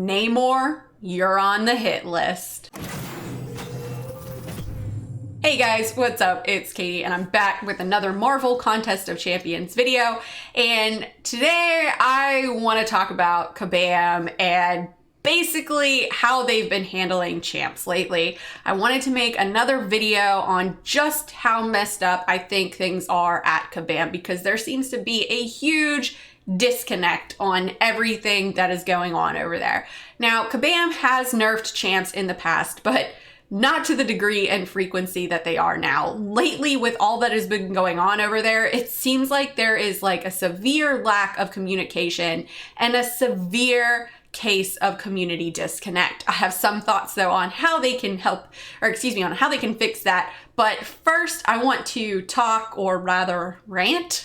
Namor, you're on the hit list. Hey guys, what's up? It's Katie and I'm back with another Marvel Contest of Champions video. And today I want to talk about Kabam and basically how they've been handling champs lately. I wanted to make another video on just how messed up I think things are at Kabam, because there seems to be a huge disconnect on everything that is going on over there. Now, Kabam has nerfed champs in the past, but not to the degree and frequency that they are now. Lately, with all that has been going on over there, it seems like there is like a severe lack of communication and a severe case of community disconnect. I have some thoughts though on how they can help, on how they can fix that. But first, I want to talk, or rather rant,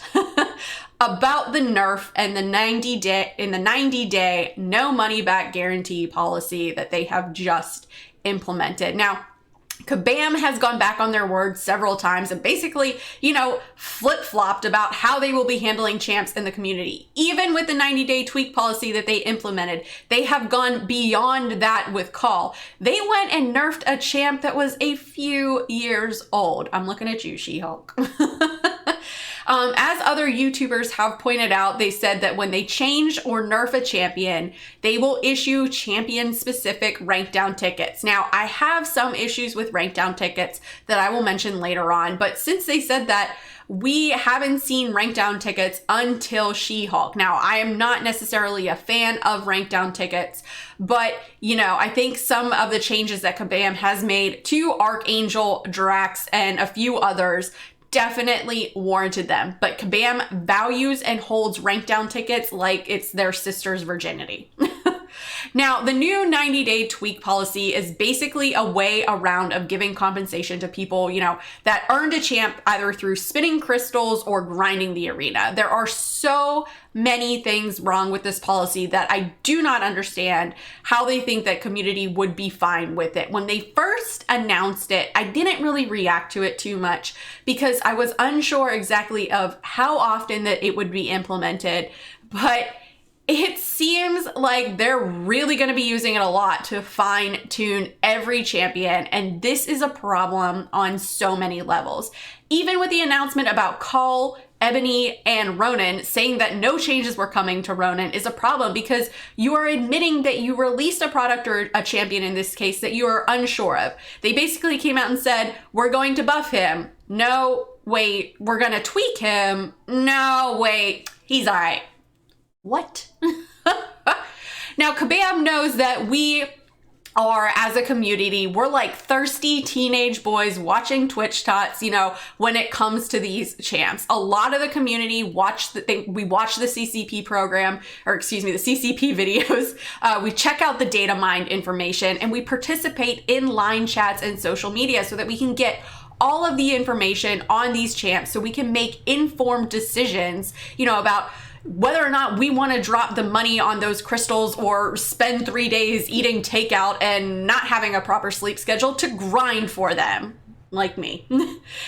about the nerf and the 90-day no money back guarantee policy that they have just implemented. Now, Kabam has gone back on their word several times and basically, flip-flopped about how they will be handling champs in the community. Even with the 90-day tweak policy that they implemented, they have gone beyond that with Call. They went and nerfed a champ that was a few years old. I'm looking at you, She-Hulk. As other YouTubers have pointed out, they said that when they change or nerf a champion, they will issue champion-specific rank down tickets. Now, I have some issues with rank down tickets that I will mention later on, but since they said that, we haven't seen rank down tickets until She-Hulk. Now, I am not necessarily a fan of rank down tickets, but, I think some of the changes that Kabam has made to Archangel, Drax, and a few others definitely warranted them. But Kabam values and holds rank down tickets like it's their sister's virginity. Now, the new 90-day tweak policy is basically a way around of giving compensation to people, that earned a champ either through spinning crystals or grinding the arena. There are so many things wrong with this policy that I do not understand how they think that community would be fine with it. When they first announced it, I didn't really react to it too much because I was unsure exactly of how often that it would be implemented, but it seems like they're really going to be using it a lot to fine tune every champion, and this is a problem on so many levels. Even with the announcement about Call, Ebony, and Ronan saying that no changes were coming to Ronan is a problem, because you are admitting that you released a product, or a champion in this case, that you are unsure of. They basically came out and said, we're going to buff him. No, wait, we're going to tweak him. No, wait, he's all right. What? Now, Kabam knows that we are, as a community, we're like thirsty teenage boys watching Twitch tots, when it comes to these champs. A lot of the community we watch the CCP program, the CCP videos. We check out the data mined information, and we participate in line chats and social media so that we can get all of the information on these champs so we can make informed decisions, about whether or not we want to drop the money on those crystals or spend 3 days eating takeout and not having a proper sleep schedule to grind for them, like me.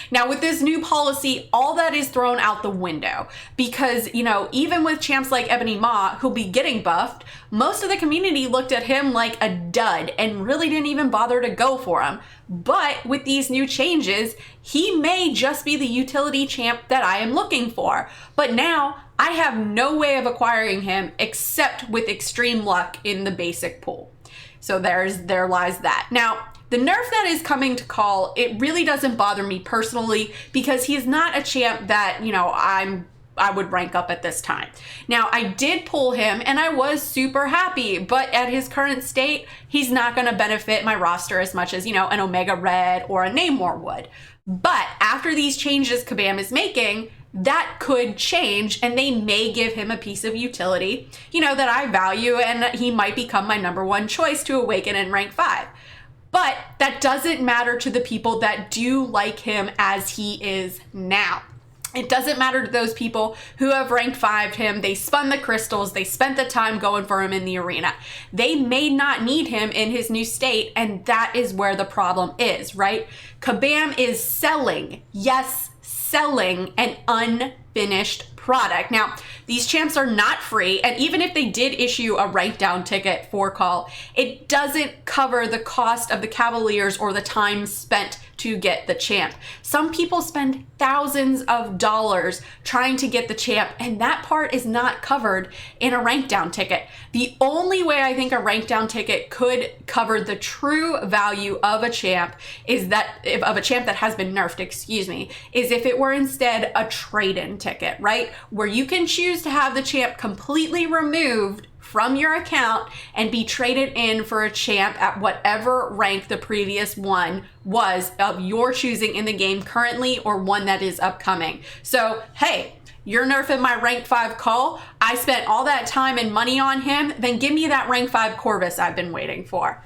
Now, with this new policy, all that is thrown out the window because, even with champs like Ebony Maw, who'll be getting buffed, most of the community looked at him like a dud and really didn't even bother to go for him. But with these new changes, he may just be the utility champ that I am looking for. But now, I have no way of acquiring him except with extreme luck in the basic pool. So there lies that. Now, the nerf that is coming to Call, it really doesn't bother me personally because he's not a champ that, I would rank up at this time. Now, I did pull him and I was super happy, but at his current state, he's not going to benefit my roster as much as, an Omega Red or a Namor would. But after these changes Kabam is making, that could change and they may give him a piece of utility, that I value, and he might become my #1 choice to awaken in rank 5. But that doesn't matter to the people that do like him as he is now. It doesn't matter to those people who have ranked 5'd him, they spun the crystals, they spent the time going for him in the arena. They may not need him in his new state, and that is where the problem is, right? Kabam is selling, yes, selling an unfinished product. Now, These champs are not free, and even if they did issue a write down ticket for call, it doesn't cover the cost of the Cavaliers or the time spent to get the champ. Some people spend thousands of dollars trying to get the champ, and that part is not covered in a rank down ticket. The only way I think a rank down ticket could cover the true value of a champ is that of a champ that has been nerfed, is if it were instead a trade-in ticket, right? Where you can choose to have the champ completely removed from your account and be traded in for a champ at whatever rank the previous one was of your choosing in the game currently or one that is upcoming. So, hey, you're nerfing my rank 5 Call. I spent all that time and money on him. Then give me that rank 5 Corvus I've been waiting for.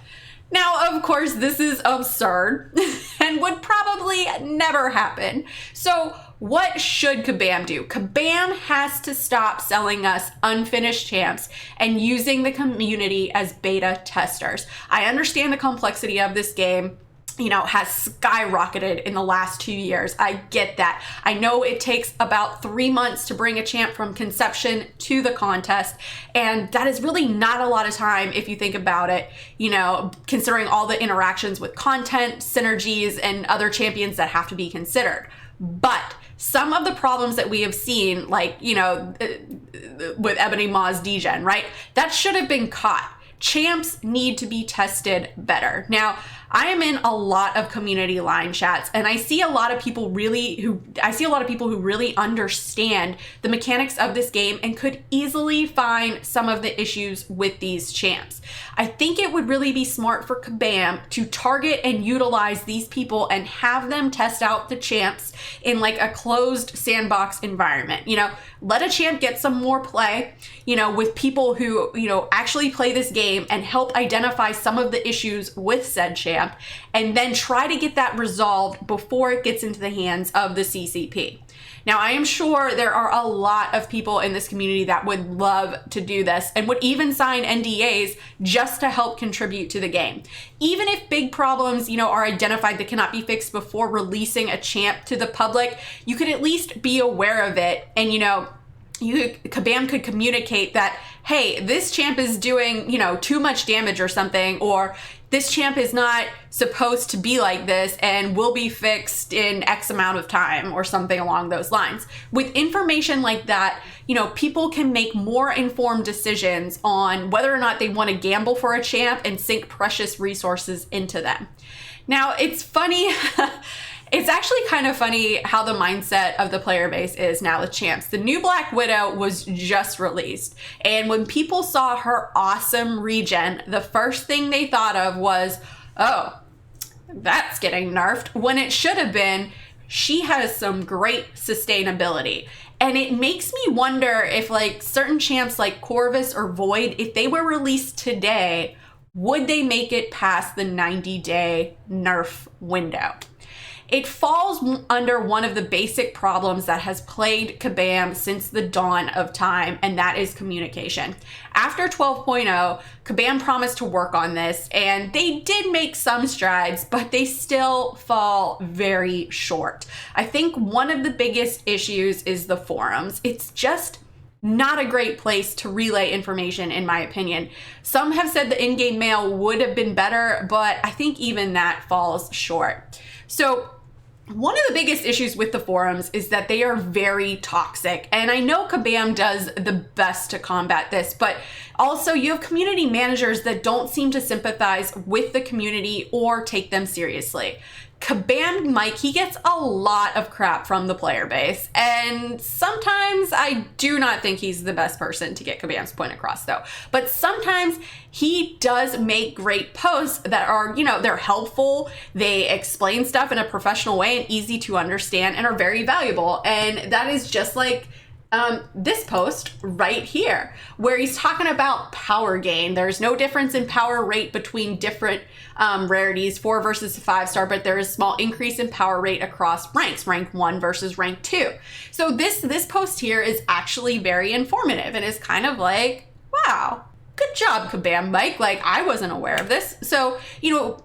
Now, of course, this is absurd and would probably never happen. So what should Kabam do? Kabam has to stop selling us unfinished champs and using the community as beta testers. I understand the complexity of this game, has skyrocketed in the last 2 years. I get that. I know it takes about 3 months to bring a champ from conception to the contest, and that is really not a lot of time if you think about it, considering all the interactions with content, synergies, and other champions that have to be considered. But some of the problems that we have seen, like, with Ebony Maw's degen, right? That should have been caught. Champs need to be tested better. Now, I am in a lot of community line chats, and I see a lot of people who really understand the mechanics of this game and could easily find some of the issues with these champs. I think it would really be smart for Kabam to target and utilize these people and have them test out the champs in like a closed sandbox environment. Let a champ get some more play, with people who, actually play this game and help identify some of the issues with said champ, and then try to get that resolved before it gets into the hands of the CCP. Now, I am sure there are a lot of people in this community that would love to do this and would even sign NDAs just to help contribute to the game. Even if big problems, are identified that cannot be fixed before releasing a champ to the public, you could at least be aware of it, and Kabam could communicate that, hey, this champ is doing, too much damage or something, or this champ is not supposed to be like this and will be fixed in X amount of time, or something along those lines. With information like that, people can make more informed decisions on whether or not they want to gamble for a champ and sink precious resources into them. Now, it's funny. It's actually kind of funny how the mindset of the player base is now with champs. The new Black Widow was just released, and when people saw her awesome regen, the first thing they thought of was, oh, that's getting nerfed, when it should have been, she has some great sustainability. And it makes me wonder if certain champs like Corvus or Void, if they were released today, would they make it past the 90-day nerf window? It falls under one of the basic problems that has plagued Kabam since the dawn of time, and that is communication. After 12.0, Kabam promised to work on this, and they did make some strides, but they still fall very short. I think one of the biggest issues is the forums. It's just not a great place to relay information, in my opinion. Some have said the in-game mail would have been better, but I think even that falls short. So one of the biggest issues with the forums is that they are very toxic, and I know Kabam does the best to combat this, but also you have community managers that don't seem to sympathize with the community or take them seriously. Kabam Mike, he gets a lot of crap from the player base, and sometimes I do not think he's the best person to get Kabam's point across, though. But sometimes he does make great posts that are, they're helpful, they explain stuff in a professional way and easy to understand, and are very valuable. And that is just like this post right here, where he's talking about power gain. There's no difference in power rate between different rarities, 4 versus 5-star, but there is a small increase in power rate across ranks, rank 1 versus rank 2. So this post here is actually very informative, and is kind of like, wow, good job, Kabam Mike. I wasn't aware of this. So,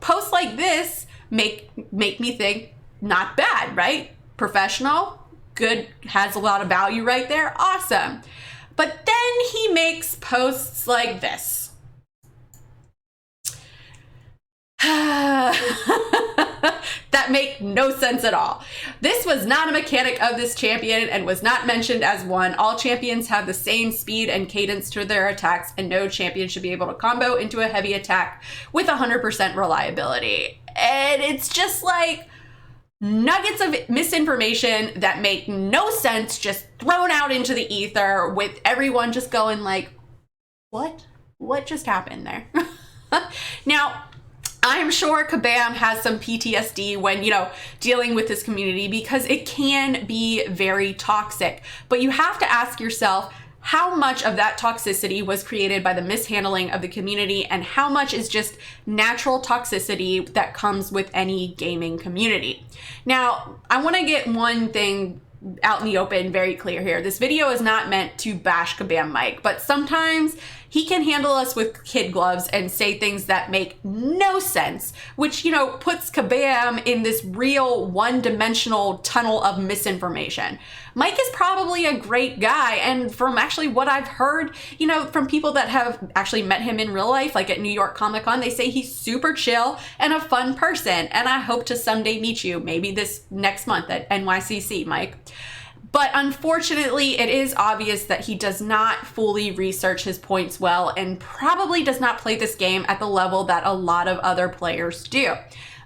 posts like this make me think, not bad, right? Professional, good, has a lot of value right there. Awesome. But then he makes posts like this. That make no sense at all. This was not a mechanic of this champion and was not mentioned as one. All champions have the same speed and cadence to their attacks, and no champion should be able to combo into a heavy attack with 100% reliability. And it's just like nuggets of misinformation that make no sense, just thrown out into the ether, with everyone just going like, what just happened there? Now, I'm sure Kabam has some PTSD when, dealing with this community, because it can be very toxic. But you have to ask yourself, how much of that toxicity was created by the mishandling of the community, and how much is just natural toxicity that comes with any gaming community? Now, I want to get one thing out in the open very clear here. This video is not meant to bash Kabam Mike, but sometimes he can handle us with kid gloves and say things that make no sense, which, puts Kabam in this real one-dimensional tunnel of misinformation. Mike is probably a great guy, and from actually what I've heard, from people that have actually met him in real life, like at New York Comic Con, they say he's super chill and a fun person, and I hope to someday meet you, maybe this next month at NYCC, Mike. But unfortunately, it is obvious that he does not fully research his points well, and probably does not play this game at the level that a lot of other players do.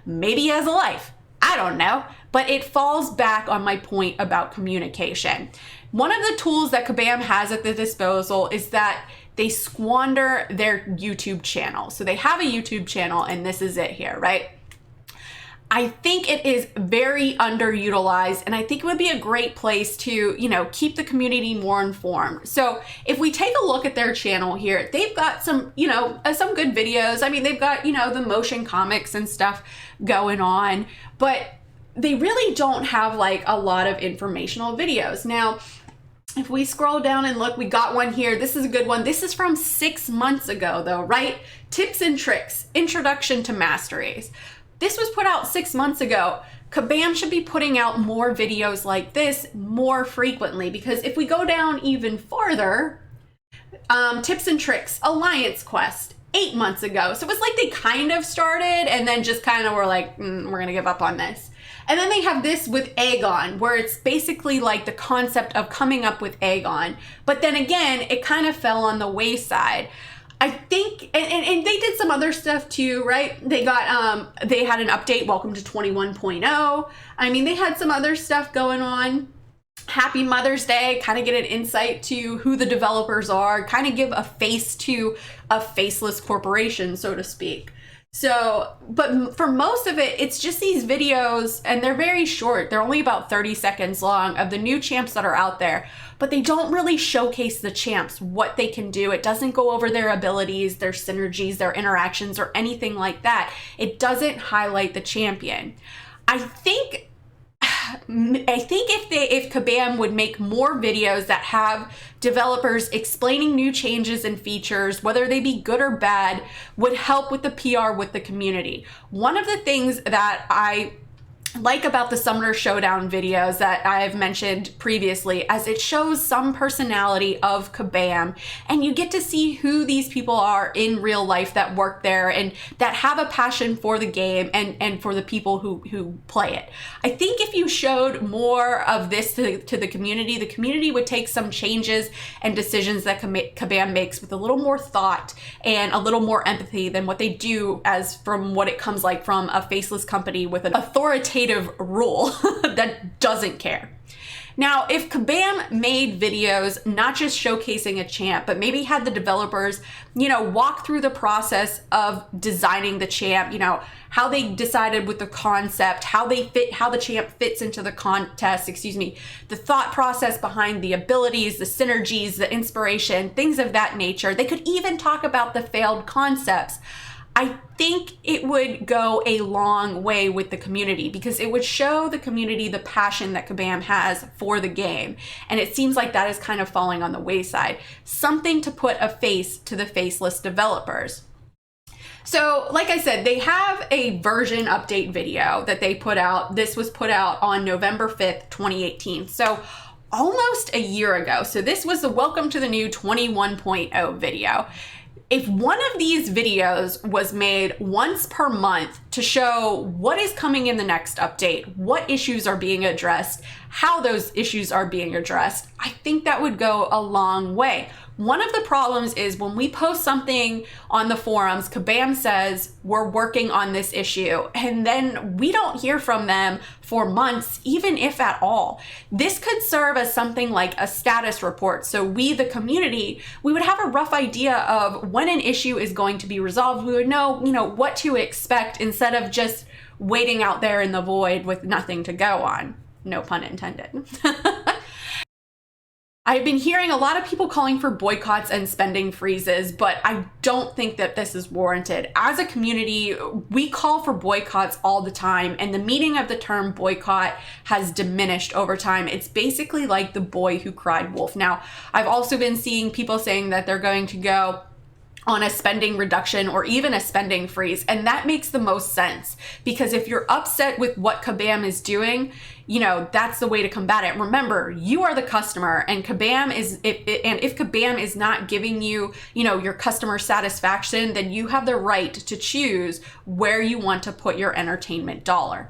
Maybe he has a life, I don't know, but it falls back on my point about communication. One of the tools that Kabam has at their disposal is that they squander their YouTube channel. So they have a YouTube channel, and this is it here, right? I think it is very underutilized, and I think it would be a great place to, keep the community more informed. So if we take a look at their channel here, they've got some, some good videos. I mean, they've got, the motion comics and stuff going on, but they really don't have like a lot of informational videos. Now, if we scroll down and look, we got one here. This is a good one. This is from 6 months ago though, right? Tips and tricks, introduction to masteries. This was put out 6 months ago. Kabam should be putting out more videos like this more frequently, because if we go down even farther, tips and tricks, Alliance Quest, 8 months ago. So it was like they kind of started and then just kind of were like, we're gonna give up on this. And then they have this with Aegon, where it's basically like the concept of coming up with Aegon. But then again, it kind of fell on the wayside. I think, and they did some other stuff too, right? They got, they had an update, Welcome to 21.0. I mean, they had some other stuff going on. Happy Mother's Day, kind of get an insight to who the developers are, kind of give a face to a faceless corporation, so to speak. So, but for most of it, it's just these videos, and they're very short. They're only about 30 seconds long, of the new champs that are out there, but they don't really showcase the champs, what they can do. It doesn't go over their abilities, their synergies, their interactions, or anything like that. It doesn't highlight the champion. I think if Kabam would make more videos that have developers explaining new changes and features, whether they be good or bad, would help with the PR with the community. One of the things that I like about the Summoner Showdown videos that I've mentioned previously, as it shows some personality of Kabam, and you get to see who these people are in real life that work there and that have a passion for the game and for the people who play it. I think if you showed more of this to the community would take some changes and decisions that Kabam makes with a little more thought and a little more empathy than what they do, as from what it comes like from a faceless company with an authoritative rule that doesn't care. Now, if Kabam made videos not just showcasing a champ, but maybe had the developers, walk through the process of designing the champ, how they decided with the concept, how the champ fits into the contest, the thought process behind the abilities, the synergies, the inspiration, things of that nature. They could even talk about the failed concepts. I think it would go a long way with the community, because it would show the community the passion that Kabam has for the game. And it seems like that is kind of falling on the wayside. Something to put a face to the faceless developers. So, like I said, they have a version update video that they put out. This was put out on November 5th, 2018. So almost a year ago. So this was the Welcome to the New 21.0 video. If one of these videos was made once per month to show what is coming in the next update, what issues are being addressed, how those issues are being addressed, I think that would go a long way. One of the problems is when we post something on the forums, Kabam says we're working on this issue, and then we don't hear from them for months, even if at all. This could serve as something like a status report. So we, the community, we would have a rough idea of when an issue is going to be resolved. We would know, what to expect instead of just waiting out there in the void with nothing to go on. No pun intended. I've been hearing a lot of people calling for boycotts and spending freezes, but I don't think that this is warranted. As a community, we call for boycotts all the time, and the meaning of the term boycott has diminished over time. It's basically like the boy who cried wolf. Now, I've also been seeing people saying that they're going to go on a spending reduction or even a spending freeze. And that makes the most sense, because if you're upset with what Kabam is doing, that's the way to combat it. Remember, you are the customer, and Kabam is, if Kabam is not giving you, your customer satisfaction, then you have the right to choose where you want to put your entertainment dollar.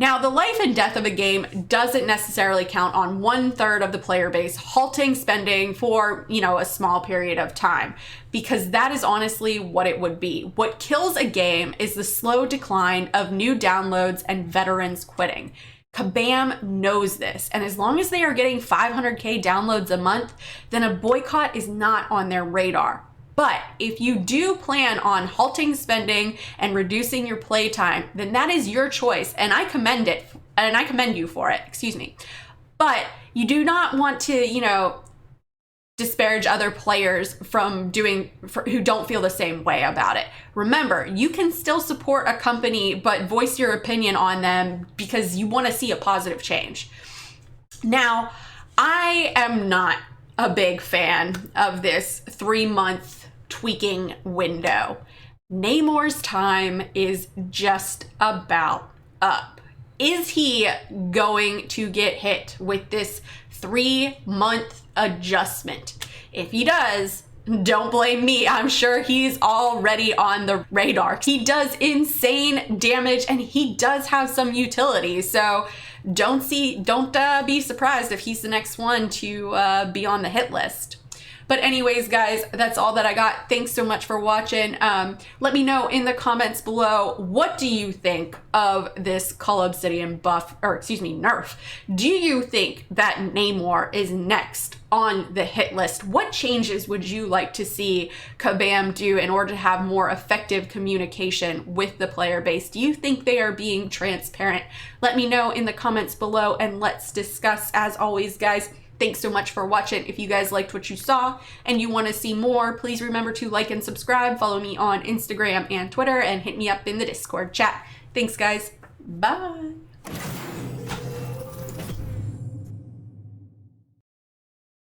Now, the life and death of a game doesn't necessarily count on 1/3 of the player base halting spending for, a small period of time, because that is honestly what it would be. What kills a game is the slow decline of new downloads and veterans quitting. Kabam knows this, and as long as they are getting 500K downloads a month, then a boycott is not on their radar. But if you do plan on halting spending and reducing your playtime, then that is your choice, and I commend you for it, But you do not want to, disparage other players who don't feel the same way about it. Remember, you can still support a company, but voice your opinion on them because you want to see a positive change. Now, I am not a big fan of this 3-month tweaking window. Namor's time is just about up. Is he going to get hit with this 3-month adjustment? If he does, don't blame me. I'm sure he's already on the radar. He does insane damage, and he does have some utility. So don't be surprised if he's the next one to be on the hit list. But anyways, guys, that's all that I got. Thanks so much for watching. Let me know in the comments below, what do you think of this Call Obsidian nerf? Do you think that Namor is next on the hit list? What changes would you like to see Kabam do in order to have more effective communication with the player base? Do you think they are being transparent? Let me know in the comments below, and let's discuss. As always, guys, thanks so much for watching. If you guys liked what you saw and you want to see more, please remember to like and subscribe. Follow me on Instagram and Twitter, and hit me up in the Discord chat. Thanks, guys. Bye.